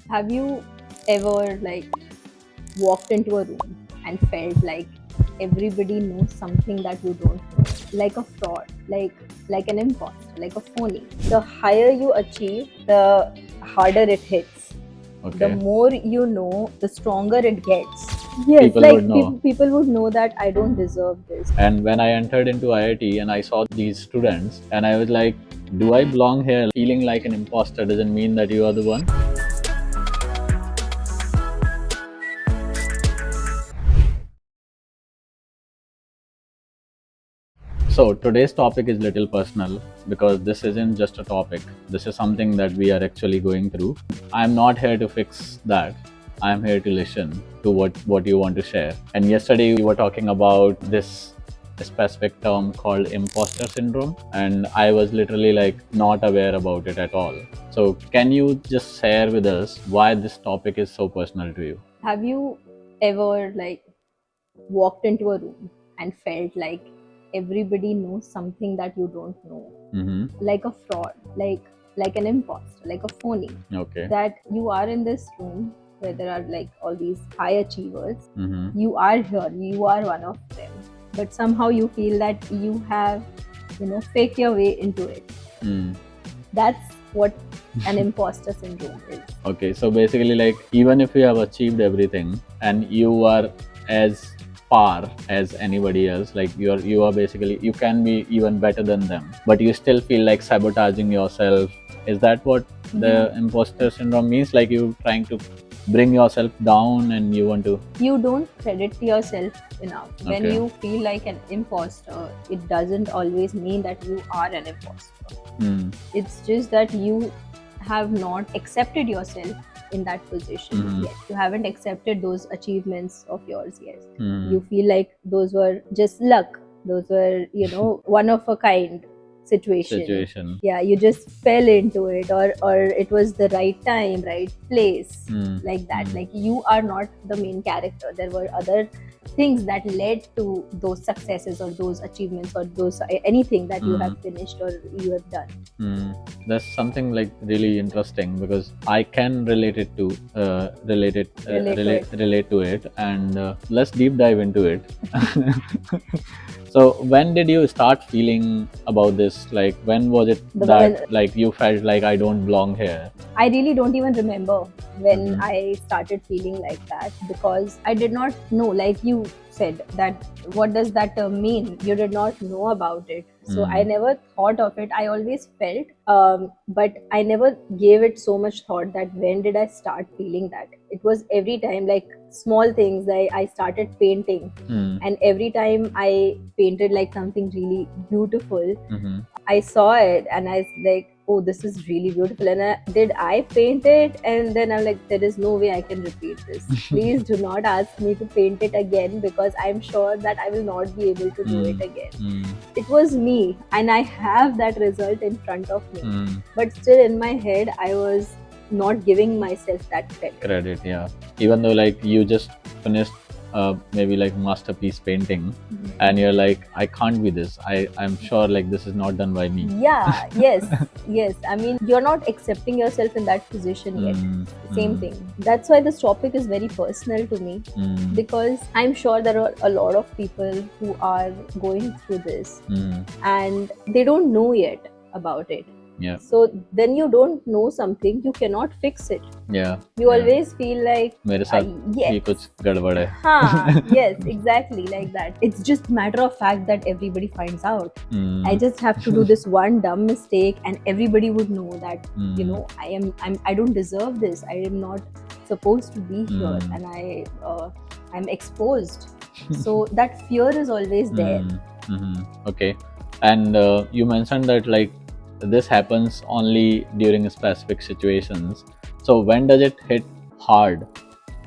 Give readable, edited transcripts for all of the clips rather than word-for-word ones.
Have you ever walked into a room and felt like everybody knows something that you don't know? Like a fraud, like an imposter, like a phony. The higher you achieve, the harder it hits. The Okay. more you know, the stronger it gets. Yes, People would know. people would know that I don't deserve this. And when I entered into IIT and I saw these students, and I was like, do I belong here? Feeling like an imposter doesn't mean that you are the one. So today's topic is little personal because this isn't just a topic. This is something that we are actually going through. I'm not here to fix that. I'm here to listen to what you want to share. And yesterday we were talking about this specific term called imposter syndrome, and I was literally like not aware about it at all. So can you just share with us why this topic is so personal to you? Have you ever walked into a room and felt like everybody knows something that you don't know? Like a fraud, like an imposter, like a phony. Okay. That you are in this room where there are like all these high achievers. You are here, you are one of them, but somehow you feel that you have, faked your way into it. That's what an imposter syndrome is. Okay, so basically, like, even if you have achieved everything and you are as par as anybody else, like you are basically, you can be even better than them, but you still feel like sabotaging yourself. Is that what the imposter syndrome means? Like you trying to bring yourself down and you want to. You don't credit yourself enough. When Okay. you feel like an imposter, it doesn't always mean that you are an imposter. It's just that you have not accepted yourself in that position yet. You haven't accepted those achievements of yours yet. You feel like those were just luck. Those were, one of a kind situation. Yeah, you just fell into it, or it was the right time, right place, like that. Like you are not the main character. There were other things that led to those successes or those achievements or those anything that you have finished or you have done. That's something like really interesting because I can relate it to relate to it, and let's deep dive into it. So when did you start feeling about this? Like when was it that like you felt like I don't belong here? I really don't even remember when I started feeling like that, because I did not know, like you said, that what does that term mean? You did not know about it. So I never thought of it. I always felt, but I never gave it so much thought that when did I start feeling that? It was every time, like small things. I started painting, and every time I painted like something really beautiful, I saw it and I was like, oh, this is really beautiful. And did I paint it? And then I'm like, there is no way I can repeat this. Please do not ask me to paint it again, because I'm sure that I will not be able to do it again. It was me, and I have that result in front of me. But still in my head, I was not giving myself that credit. Yeah, even though like you just finished maybe like masterpiece painting, and you're like, I can't be this. I'm sure like this is not done by me. Yeah, yes. I mean, you're not accepting yourself in that position yet. Same thing. That's why this topic is very personal to me, because I'm sure there are a lot of people who are going through this and they don't know yet about it. Yeah. So when you don't know something, you cannot fix it. Yeah. You always feel like मेरे साथ ये कुछ गड़बड़ है. Yes, exactly like that. It's just matter of fact that everybody finds out. I just have to do this one dumb mistake and everybody would know that, I don't deserve this. I am not supposed to be here, and I'm exposed. So that fear is always there. Okay. And you mentioned that like this happens only during specific situations. So when does it hit hard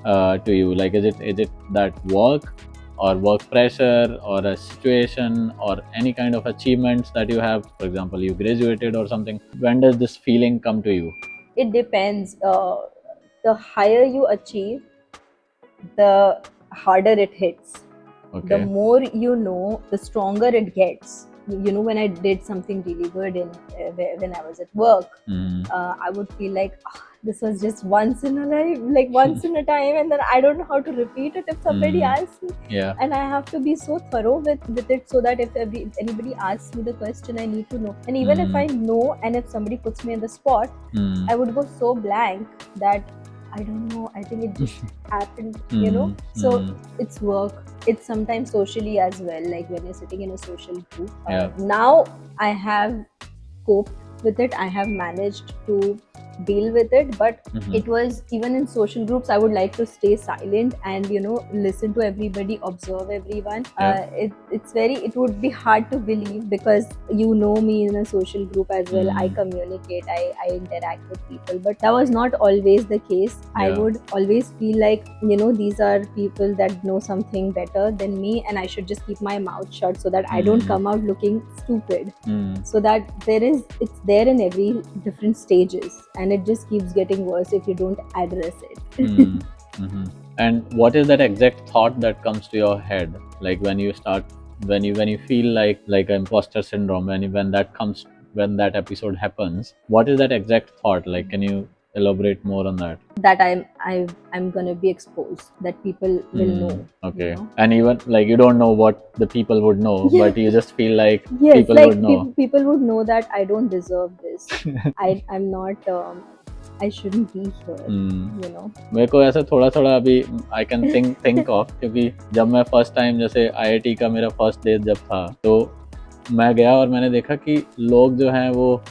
to you? Like is it that work or work pressure or a situation or any kind of achievements that you have? For example, you graduated or something. When does this feeling come to you? It depends. The higher you achieve, the harder it hits. Okay. The more you know, the stronger it gets. when I did something really good when I was at work, I would feel like, "Ah, this was just once in a life, like once in a time, and then I don't know how to repeat it if somebody asks me, Yeah. and I have to be so thorough with it, so that if anybody asks me the question, I need to know. And even if I know, and if somebody puts me on the spot, I would go so blank that I don't know. I think it just happened, So it's work. It's sometimes socially as well. Like when you're sitting in a social group. Yeah. Now I have coped with it. I have managed to deal with it, but it was, even in social groups, I would like to stay silent and listen to everybody, observe everyone. It would be hard to believe, because me in a social group as well. I communicate, I interact with people, but that was not always the case. I would always feel like these are people that know something better than me, and I should just keep my mouth shut so that I don't come out looking stupid. So that it's there in every different stages, and it just keeps getting worse if you don't address it. And what is that exact thought that comes to your head, like when you feel like imposter syndrome, when that episode happens? What is that exact thought? Like, can you elaborate more on that? That I'm gonna be exposed, that people will know. Okay. And even like you don't know what the people would know, but you just feel like Yes, people like would know. people would know that I don't deserve this. I'm not. I shouldn't be here. मेरे को ऐसा थोड़ा थोड़ा अभी I can think of, क्योंकि जब मैं first time जैसे IIT का मेरा फर्स्ट डे जब था, तो मैं गया और मैंने देखा कि लोग जो हैं वो,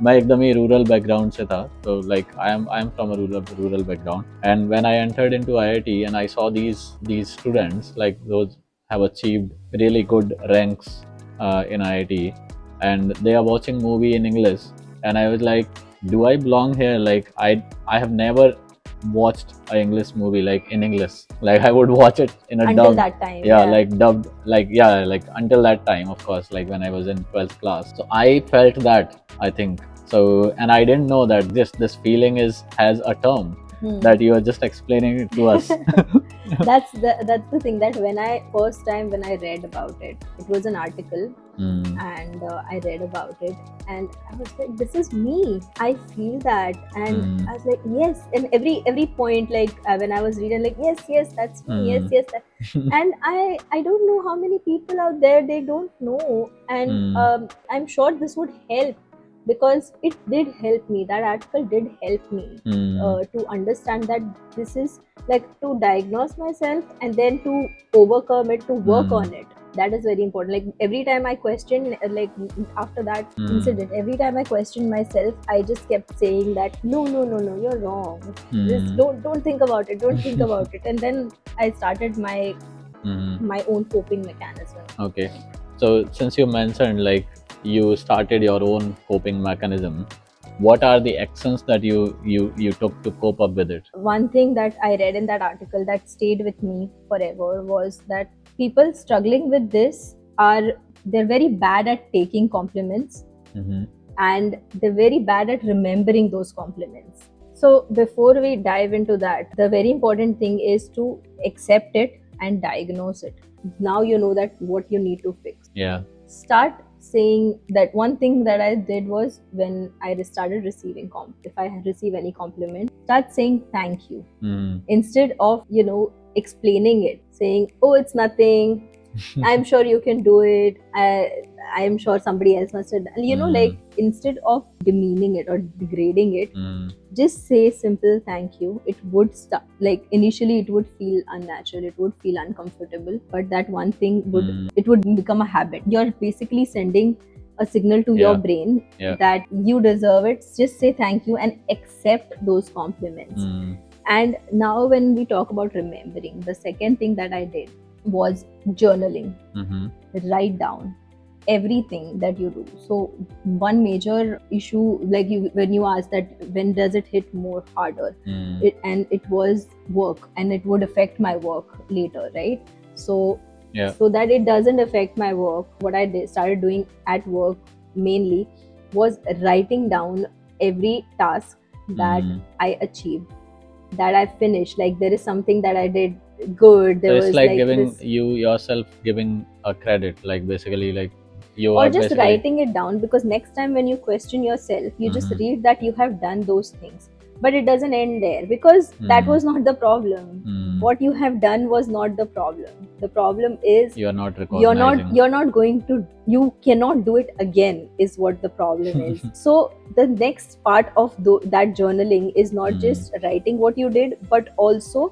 मैं एकदम ही रूरल बैकग्राउंड से था, तो like I am from a rural background, and when I entered into IIT and I saw these students, like those have achieved really good ranks in IIT, and they are watching movie in English, and I was like, do I belong here? Like I have never watched an English movie like in English. Like I would watch it in a until dubbed, that time. like dubbed, like until that time, of course, like when I was in 12th class. So I felt that, I think so, and I didn't know that this feeling has a term that you are just explaining it to us. That's the thing, that when I read about it, it was an article, and I read about it, and I was like, this is me, I feel that. And I was like, yes, and every point, like when I was reading, like, yes, that's me, yes, that. And I don't know how many people out there, they don't know, and I'm sure this would help, because it did help me. That article did help me to understand that this is, like, to diagnose myself, and then to overcome it, to work on it. That is very important. Like every time I question, like after that incident, every time I questioned myself, I just kept saying that no, you're wrong. Just don't think about it. Don't think about it. And then I started my own coping mechanism. Okay. So since you mentioned like you started your own coping mechanism, what are the actions that you took to cope up with it? One thing that I read in that article that stayed with me forever was that people struggling with this they're very bad at taking compliments, and they're very bad at remembering those compliments. So before we dive into that, the very important thing is to accept it and diagnose it. Now you know that what you need to fix. Yeah. Start saying that. One thing that I did was, when I started receiving if I receive any compliment, start saying thank you instead of explaining it, saying, oh, it's nothing, I'm sure you can do it, I'm sure somebody else must have done. Like instead of demeaning it or degrading it, just say simple thank you. It would start, like initially it would feel unnatural, it would feel uncomfortable, but that one thing would become a habit. You're basically sending a signal to your brain that you deserve it. Just say thank you and accept those compliments. And now when we talk about remembering, the second thing that I did was journaling. Write down everything that you do. So one major issue, like when you asked that when does it hit more harder, it was work, and it would affect my work later, right? So that it doesn't affect my work, what I started doing at work mainly was writing down every task that I achieved, that I finished. Like there is something that I did good. So it's like giving yourself giving a credit, like basically like you or are just basically writing it down, because next time when you question yourself, you just Mhm. read that you have done those things. But it doesn't end there, because that Mhm. was not the problem. Mhm. What you have done was not the problem. The problem is you are not you're not recognizing. you're not going to, you cannot do it again, is what the problem is. So the next part of that journaling is not Mm. just writing what you did, but also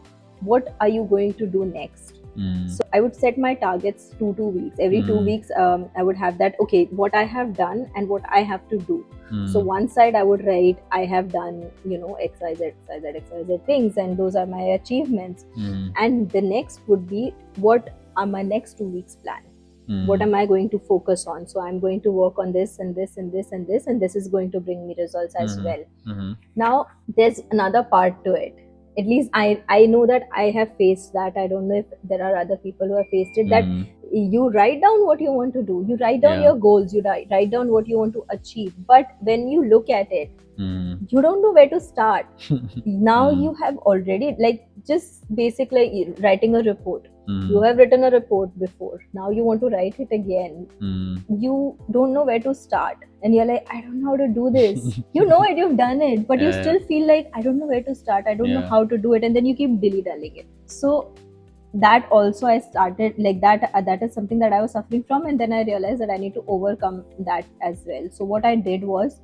what are you going to do next. Mm. So I would set my targets 2 weeks. Every 2 weeks, I would have that, okay, what I have done and what I have to do. So one side I would write, I have done, XYZ things, and those are my achievements. Mm. And the next would be, what are my next 2 weeks plan? What am I going to focus on? So I'm going to work on this and this and this and this, and this is going to bring me results as well. Now there's another part to it. At least I know that I have faced that. I don't know if there are other people who have faced it, that you write down what you want to do, you write down Yeah. your goals, you write down what you want to achieve, but when you look at it, Mm. you don't know where to start. Now Mm. you have already, like, just basically writing a report. Mm. You have written a report before, now you want to write it again. Mm. You don't know where to start, and you're like, I don't know how to do this. You know it, you've done it, but you Yeah, still feel like, I don't know where to start, I don't know Yeah. how to do it, and then you keep dilly-dallying it. So that also I started like that. That is something that I was suffering from, and then I realized that I need to overcome that as well. So what I did was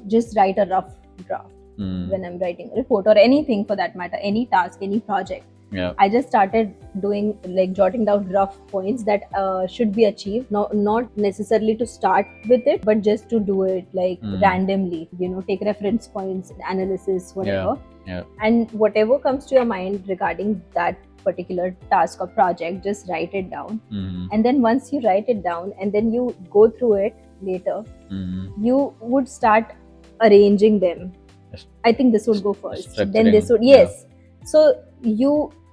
just write a rough draft. Mm. When I'm writing a report or anything for that matter, any task, any project, Yeah. I just started doing, like, jotting down rough points that should be achieved. Not necessarily to start with it, but just to do it, like, randomly. Take reference points, analysis, whatever. Yeah. And whatever comes to your mind regarding that particular task or project, just write it down. And then once you write it down and then you go through it later, you would start arranging them. Yes. I think this would go first, then Structuring, this would, yes. So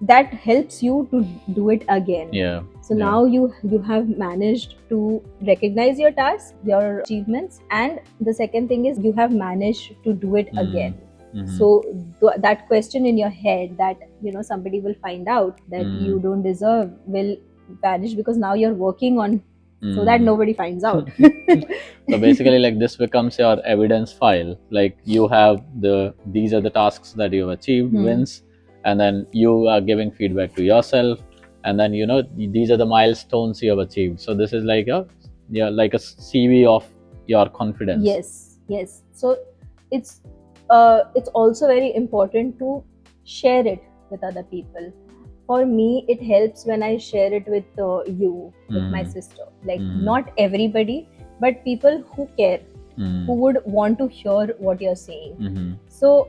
that helps you to do it again. Yeah. So now you have managed to recognize your tasks, your achievements, and the second thing is you have managed to do it again. So that question in your head that somebody will find out that you don't deserve will vanish, because now you're working on so that nobody finds out. So basically, like, this becomes your evidence file. Like, you have these are the tasks that you've achieved, wins, and then you are giving feedback to yourself, and then these are the milestones you have achieved. So this is like a CV of your confidence. Yes. So it's also very important to share it with other people. For me, it helps when I share it with you, with my sister. Like, not everybody, but people who care, who would want to hear what you're saying. So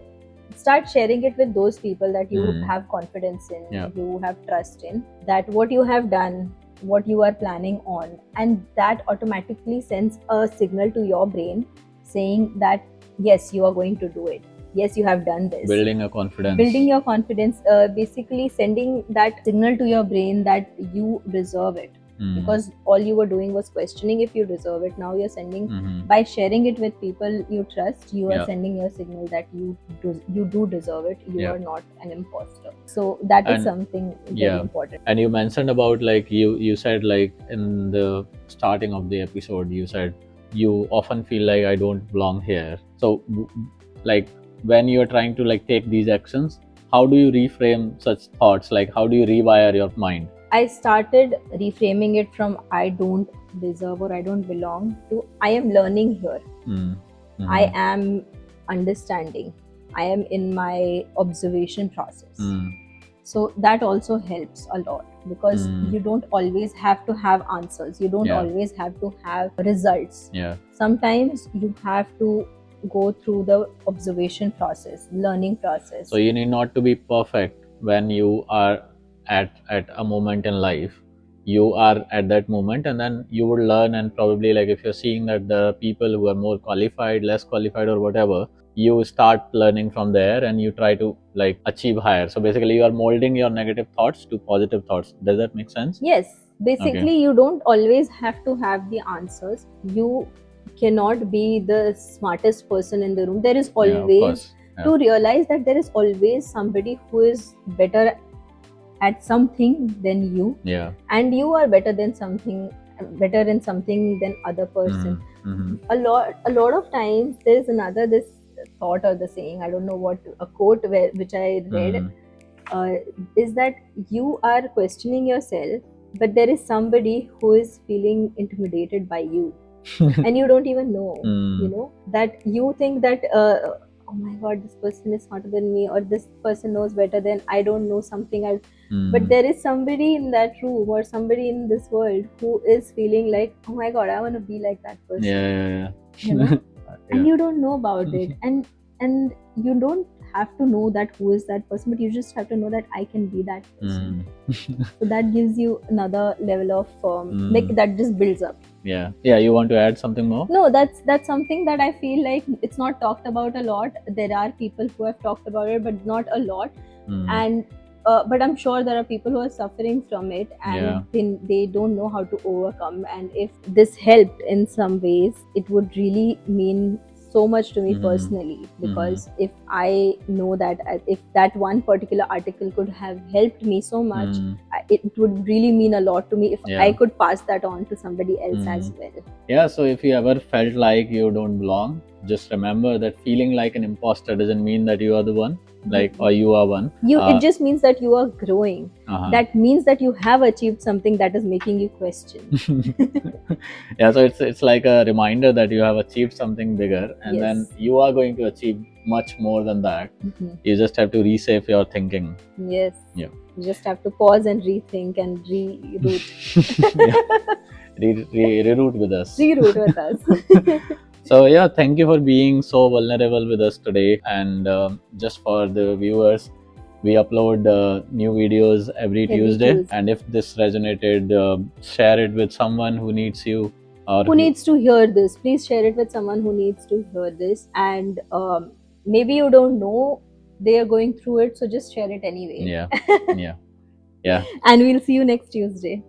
start sharing it with those people that you have confidence in, you have trust in, that what you have done, what you are planning on, and that automatically sends a signal to your brain saying that yes, you are going to do it. Yes, you have done this. Building your confidence. Basically sending that signal to your brain that you deserve it. Because all you were doing was questioning if you deserve it. Now you're sending, by sharing it with people you trust, you are sending your signal that you do deserve it. You are not an imposter. So that is something very important. And you mentioned about, like, you said, like, in the starting of the episode, you said you often feel like I don't belong here. So like, when you're trying to, like, take these actions, how do you reframe such thoughts? Like, how do you rewire your mind? I started reframing it from I don't deserve or I don't belong to I am learning here. I am understanding. I am in my observation process. So that also helps a lot, because you don't always have to have answers. You don't always have to have results. Sometimes you have to go through the observation process, learning process. So you need not to be perfect when you are at a moment in life. You are at that moment, and then you will learn, and probably, like, if you're seeing that there are people who are more qualified, less qualified, or whatever, you start learning from there and you try to, like, achieve higher. So basically you are molding your negative thoughts to positive thoughts. Does that make sense? Yes. Basically, you don't always have to have the answers. You cannot be the smartest person in the room. There is always to realize that there is always somebody who is better at something than you, and you are better than something better in something than other person. Mm-hmm. A lot of times there is another this thought or the saying, I don't know what, a quote which I read, uh, is that you are questioning yourself, but there is somebody who is feeling intimidated by you, and you don't even know. You know that you think that oh my god, this person is smarter than me, or this person knows better than I don't know something else. But there is somebody in that room or somebody in this world who is feeling like, oh my god, I want to be like that person. Yeah. You know, and Yeah. you don't know about it, and you don't have to know that who is that person, but you just have to know that I can be that person. So that gives you another level of like that just builds up. Yeah. You want to add something more? No, that's something that I feel like it's not talked about a lot. There are people who have talked about it, but not a lot. And but I'm sure there are people who are suffering from it, and they don't know how to overcome. And if this helped in some ways, it would really mean so much to me personally, because if I know that if that one particular article could have helped me so much, it would really mean a lot to me if I could pass that on to somebody else as well. Yeah, so if you ever felt like you don't belong, just remember that feeling like an imposter doesn't mean that you are the one, like, or you are one. It just means that you are growing. That means that you have achieved something that is making you question. Yeah, so it's like a reminder that you have achieved something bigger, and then you are going to achieve much more than that. You just have to reshape your thinking. Yes. Yeah. You just have to pause and rethink and reroute. Reroute with us. Reroute with us. So yeah, thank you for being so vulnerable with us today. And just for the viewers, we upload new videos every Tuesday. And if this resonated, share it with someone who needs you, or who needs to hear this. Please share it with someone who needs to hear this. And maybe you don't know they are going through it, so just share it anyway. Yeah. And we'll see you next Tuesday.